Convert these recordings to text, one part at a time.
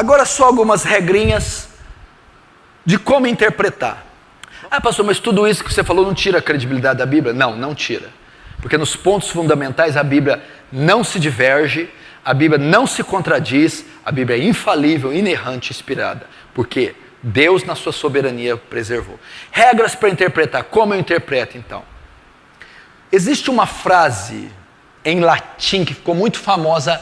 Agora só algumas regrinhas de como interpretar. Pastor, mas tudo isso que você falou não tira a credibilidade da Bíblia? Não, não tira. Porque nos pontos fundamentais a Bíblia não se diverge, a Bíblia não se contradiz, a Bíblia é infalível, inerrante, inspirada. Porque Deus na sua soberania preservou. Regras para interpretar. Como eu interpreto então? Existe uma frase em latim que ficou muito famosa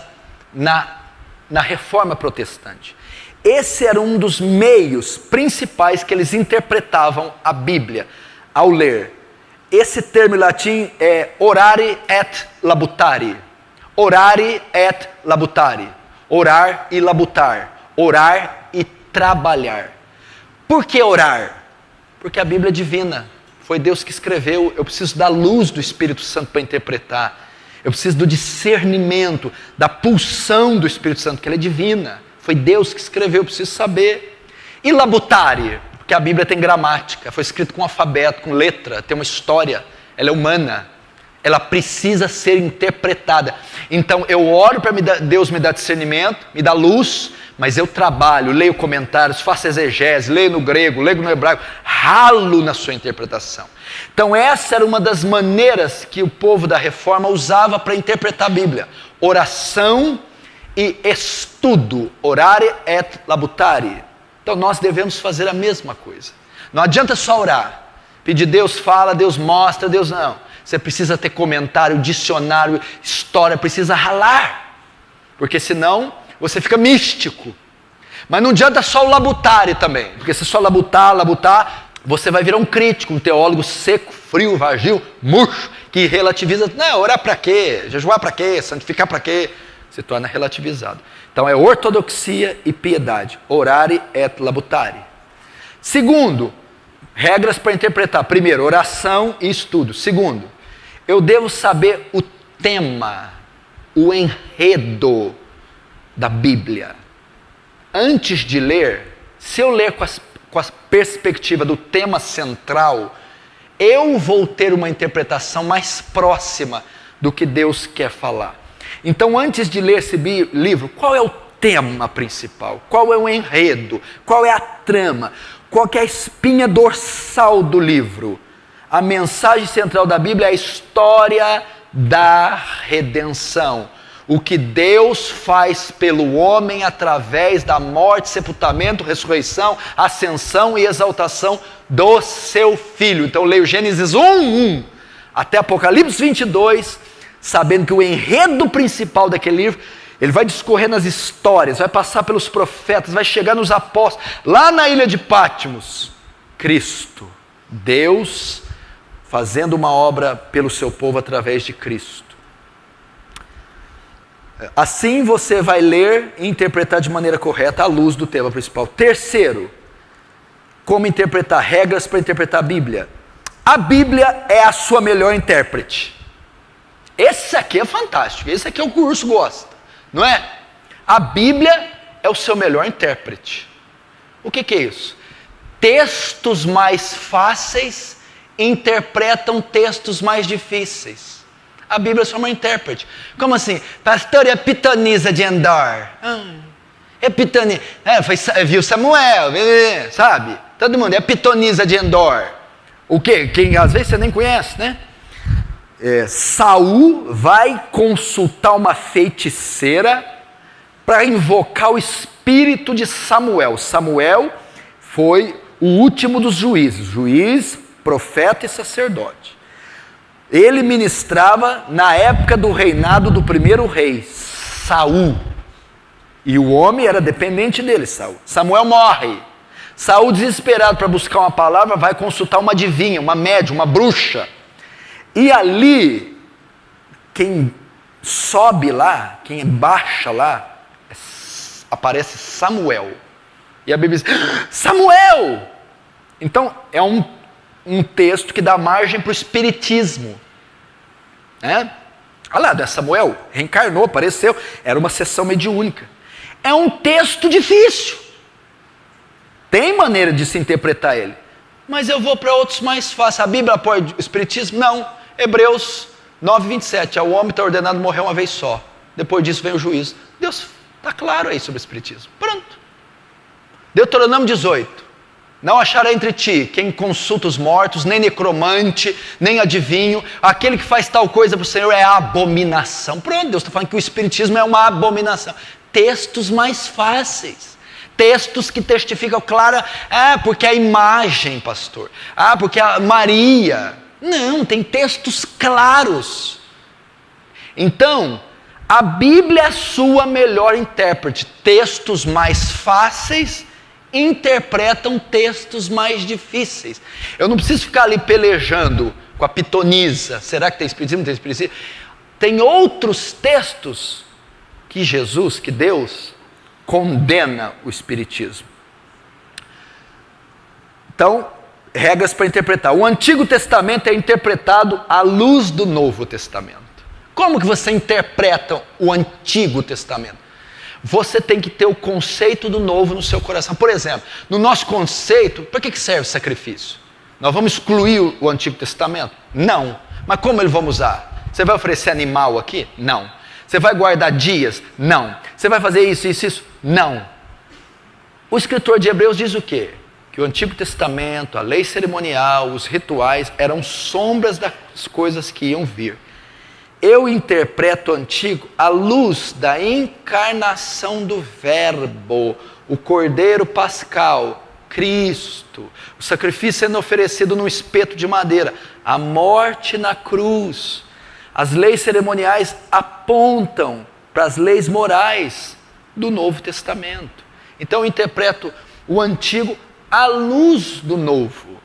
na Reforma Protestante. Esse era um dos meios principais que eles interpretavam a Bíblia ao ler. Esse termo em latim é orare et labutare. Orare et labutare. Orar e labutar. Orar e trabalhar. Por que orar? Porque a Bíblia é divina. Foi Deus que escreveu. Eu preciso da luz do Espírito Santo para interpretar. Eu preciso do discernimento, da pulsão do Espírito Santo, que ela é divina. Foi Deus que escreveu, eu preciso saber. E labutare, porque a Bíblia tem gramática, foi escrito com alfabeto, com letra, tem uma história, ela é humana, ela precisa ser interpretada. Então eu oro para Deus me dar discernimento, me dar luz, mas eu trabalho, leio comentários, faço exegese, leio no grego, leio no hebraico, ralo na sua interpretação. Então essa era uma das maneiras que o povo da Reforma usava para interpretar a Bíblia. Oração e estudo, orare et labutare. Então nós devemos fazer a mesma coisa. Não adianta só orar, pedir Deus fala, Deus mostra, Deus não. Você precisa ter comentário, dicionário, história, precisa ralar. Porque senão você fica místico. Mas não adianta só o labutare também. Porque se só labutar, você vai virar um crítico, um teólogo seco, frio, vagio, murcho, que relativiza. Não, orar para quê? Jejuar para quê? Santificar para quê? Se torna relativizado. Então é ortodoxia e piedade. Orare et labutare. Segundo, regras para interpretar. Primeiro, oração e estudo. Segundo, eu devo saber o tema, o enredo da Bíblia. Antes de ler, se eu ler com a perspectiva do tema central, eu vou ter uma interpretação mais próxima do que Deus quer falar. Então, antes de ler esse livro, qual é o tema principal? Qual é o enredo? Qual é a trama? Qual que é a espinha dorsal do livro? A mensagem central da Bíblia é a história da redenção. O que Deus faz pelo homem através da morte, sepultamento, ressurreição, ascensão e exaltação do seu Filho. Então, eu leio Gênesis 1 até Apocalipse 22, sabendo que o enredo principal daquele livro, ele vai discorrer nas histórias, vai passar pelos profetas, vai chegar nos apóstolos, lá na ilha de Patmos, Cristo, Deus fazendo uma obra pelo seu povo através de Cristo. Assim você vai ler e interpretar de maneira correta à luz do tema principal. Terceiro, como interpretar, regras para interpretar a Bíblia. A Bíblia é a sua melhor intérprete. Esse aqui é fantástico, esse aqui é o que o urso gosta, não é? A Bíblia é o seu melhor intérprete. O que é isso? Textos mais fáceis interpretam textos mais difíceis. A Bíblia é só uma intérprete. Como assim? Pastor, é a pitonisa de Endor. É pitonisa. Viu Samuel, sabe? Todo mundo, é a pitonisa de Endor. O quê? Quem às vezes você nem conhece, né? Saul vai consultar uma feiticeira para invocar o espírito de Samuel. Samuel foi o último dos juízes, juiz, profeta e sacerdote. Ele ministrava na época do reinado do primeiro rei, Saul. E o homem era dependente dele, Saul. Samuel morre. Saul, desesperado para buscar uma palavra, vai consultar uma adivinha, uma médium, uma bruxa. E ali, quem sobe lá, quem baixa lá, aparece Samuel. E a Bíblia diz, Samuel! Então, é um texto que dá margem para o espiritismo. Olha lá, Samuel reencarnou, apareceu, era uma sessão mediúnica. É um texto difícil. Tem maneira de se interpretar ele. Mas eu vou para outros mais fáceis. A Bíblia apoia o espiritismo? Não. Hebreus 9:27, o homem está ordenado morrer uma vez só. Depois disso vem o juízo. Deus está claro aí sobre o espiritismo. Pronto. Deuteronômio 18. Não achará entre ti quem consulta os mortos, nem necromante, nem adivinho. Aquele que faz tal coisa para o Senhor é abominação. Pronto, Deus está falando que o espiritismo é uma abominação. Textos mais fáceis. Textos que testificam clara. Porque a imagem, pastor. Porque a Maria. Não, tem textos claros. Então, a Bíblia é a sua melhor intérprete. Textos mais fáceis interpretam textos mais difíceis. Eu não preciso ficar ali pelejando com a pitonisa. Será que tem espiritismo? Não tem espiritismo? Tem outros textos que Jesus, que Deus, condena o espiritismo. Então, regras para interpretar. O Antigo Testamento é interpretado à luz do Novo Testamento. Como que você interpreta o Antigo Testamento? Você tem que ter o conceito do novo no seu coração. Por exemplo, no nosso conceito, para que serve sacrifício? Nós vamos excluir o Antigo Testamento? Não. Mas como ele vamos usar? Você vai oferecer animal aqui? Não. Você vai guardar dias? Não. Você vai fazer isso, isso, isso? Não. O escritor de Hebreus diz o quê? Que o Antigo Testamento, a lei cerimonial, os rituais eram sombras das coisas que iam vir. Eu interpreto o Antigo à luz da encarnação do Verbo, o Cordeiro Pascal, Cristo, o sacrifício sendo oferecido num espeto de madeira, a morte na cruz. As leis cerimoniais apontam para as leis morais do Novo Testamento. Então eu interpreto o Antigo à luz do Novo,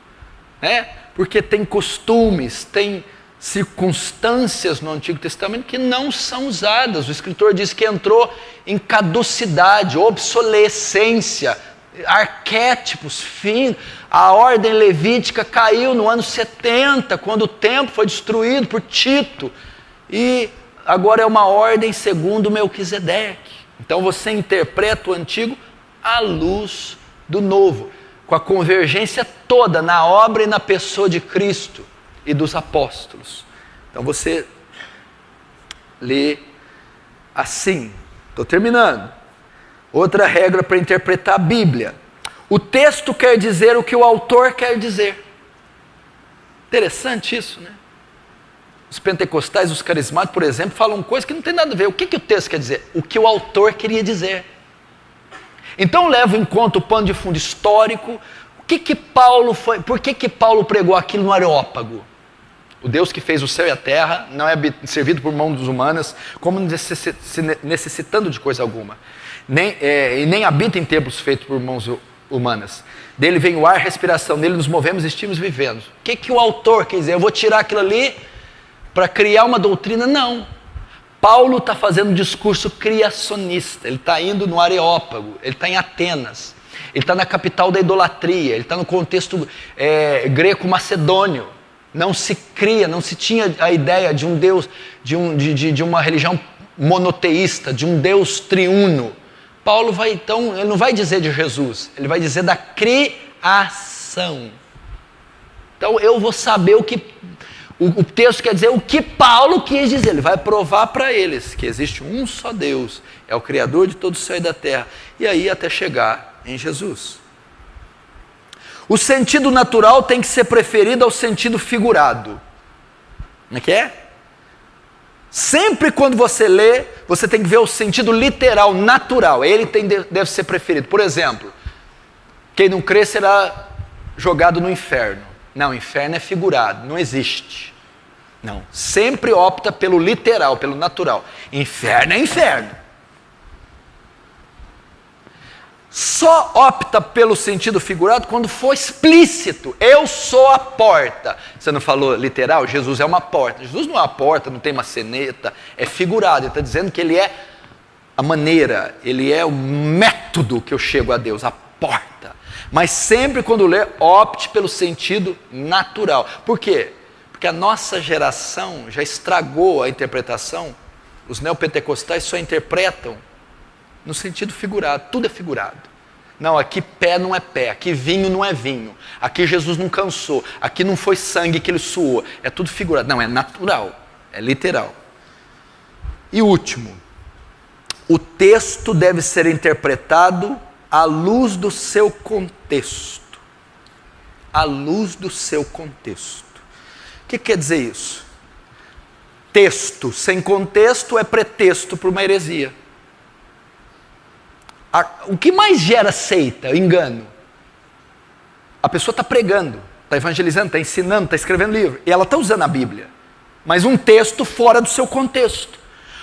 né? Porque tem costumes, tem circunstâncias no Antigo Testamento que não são usadas. O escritor diz que entrou em caducidade, obsolescência, arquétipos, fim. A ordem levítica caiu no ano 70, quando o templo foi destruído por Tito, e agora é uma ordem segundo Melquisedeque. Então você interpreta o Antigo à luz do Novo, com a convergência toda na obra e na pessoa de Cristo e dos apóstolos. Então você lê assim. Estou terminando. Outra regra para interpretar a Bíblia: o texto quer dizer o que o autor quer dizer. Interessante isso, né? Os pentecostais, os carismáticos, por exemplo, falam coisas que não tem nada a ver. O que o texto quer dizer? O que o autor queria dizer. Então levo em conta o pano de fundo histórico. Por que Paulo pregou aquilo no Areópago? O Deus que fez o céu e a terra não é servido por mãos humanas, como necessitando de coisa alguma. E nem habita em templos feitos por mãos humanas. Dele vem o ar, respiração, nele nos movemos, estimos, vivemos. O que o autor quer dizer? Eu vou tirar aquilo ali para criar uma doutrina? Não. Paulo está fazendo um discurso criacionista. Ele está indo no Areópago, ele está em Atenas, ele está na capital da idolatria, ele está no contexto greco-macedônio. Não se cria, não se tinha a ideia de um Deus, de uma religião monoteísta, de um Deus triuno. Paulo vai então, ele não vai dizer de Jesus, ele vai dizer da criação. Então eu vou saber o texto quer dizer o que Paulo quis dizer. Ele vai provar para eles que existe um só Deus, é o Criador de todo o céu e da terra. E aí até chegar em Jesus. O sentido natural tem que ser preferido ao sentido figurado. Como é que é? Sempre quando você lê, você tem que ver o sentido literal, natural. Ele deve ser preferido. Por exemplo, quem não crê será jogado no inferno. Não, inferno é figurado, não existe. Não, sempre opta pelo literal, pelo natural. Inferno é inferno. Só opta pelo sentido figurado quando for explícito. Eu sou a porta. Você não falou literal? Jesus é uma porta. Jesus não é uma porta, não tem maçaneta. É figurado. Ele está dizendo que ele é a maneira, ele é o método que eu chego a Deus, a porta. Mas sempre quando ler, opte pelo sentido natural. Por quê? Porque a nossa geração já estragou a interpretação. Os neopentecostais só interpretam no sentido figurado, tudo é figurado. Não, aqui pé não é pé, aqui vinho não é vinho, aqui Jesus não cansou, aqui não foi sangue que ele suou, é tudo figurado. Não, é natural, é literal. E último, o texto deve ser interpretado à luz do seu contexto. À luz do seu contexto. O que quer dizer isso? Texto sem contexto é pretexto para uma heresia. O que mais gera seita, engano? A pessoa está pregando, está evangelizando, está ensinando, está escrevendo livro, e ela está usando a Bíblia, mas um texto fora do seu contexto.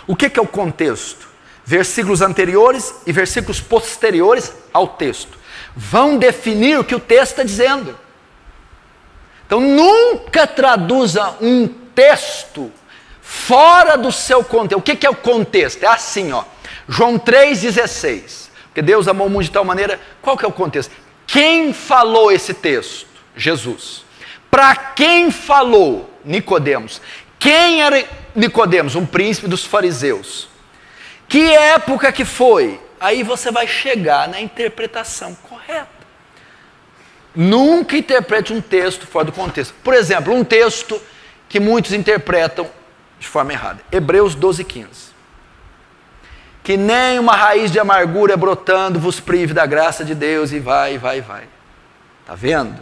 O que é o contexto? Versículos anteriores e versículos posteriores ao texto vão definir o que o texto está dizendo. Então nunca traduza um texto fora do seu contexto. O que é o contexto? É assim, ó. João 3,16. Porque Deus amou o mundo de tal maneira. Qual que é o contexto? Quem falou esse texto? Jesus. Para quem falou? Nicodemos. Quem era Nicodemos? Um príncipe dos fariseus. Que época que foi? Aí você vai chegar na interpretação correta. Nunca interprete um texto fora do contexto. Por exemplo, um texto que muitos interpretam de forma errada. Hebreus 12,15. Que nem uma raiz de amargura brotando vos prive da graça de Deus, e vai. Está vendo?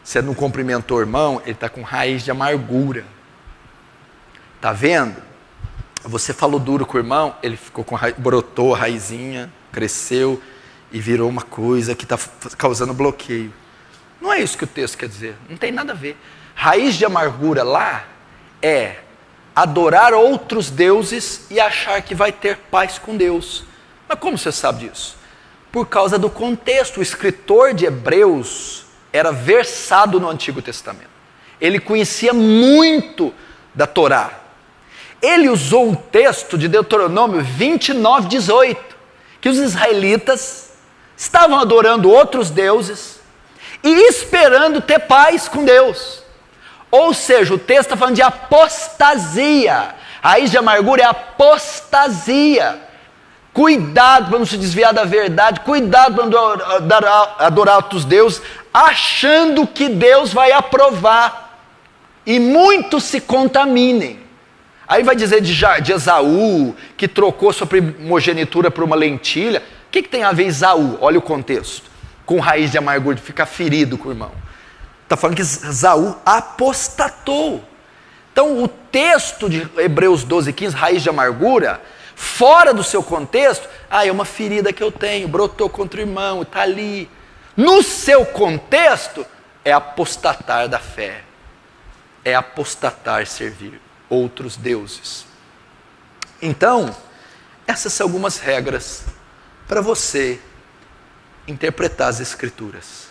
Você não cumprimentou o irmão, ele está com raiz de amargura. Está vendo? Você falou duro com o irmão, ele ficou com brotou a raizinha, cresceu e virou uma coisa que está causando bloqueio. Não é isso que o texto quer dizer, não tem nada a ver. Raiz de amargura lá é adorar outros deuses e achar que vai ter paz com Deus. Mas como você sabe disso? Por causa do contexto. O escritor de Hebreus era versado no Antigo Testamento. Ele conhecia muito da Torá. Ele usou um texto de Deuteronômio 29:18, que os israelitas estavam adorando outros deuses e esperando ter paz com Deus. Ou seja, o texto está falando de apostasia. A raiz de amargura é apostasia. Cuidado para não se desviar da verdade, cuidado para não adorar outros deuses, achando que Deus vai aprovar. E muitos se contaminem. Aí vai dizer de Esaú, que trocou sua primogenitura por uma lentilha. O que tem a ver Esaú? Olha o contexto. Com raiz de amargura, de ficar ferido com o irmão. Está falando que Esaú apostatou. Então o texto de Hebreus 12:15, raiz de amargura, fora do seu contexto, é uma ferida que eu tenho, brotou contra o irmão, está ali. No seu contexto, é apostatar da fé. É apostatar servir outros deuses. Então, essas são algumas regras para você interpretar as Escrituras.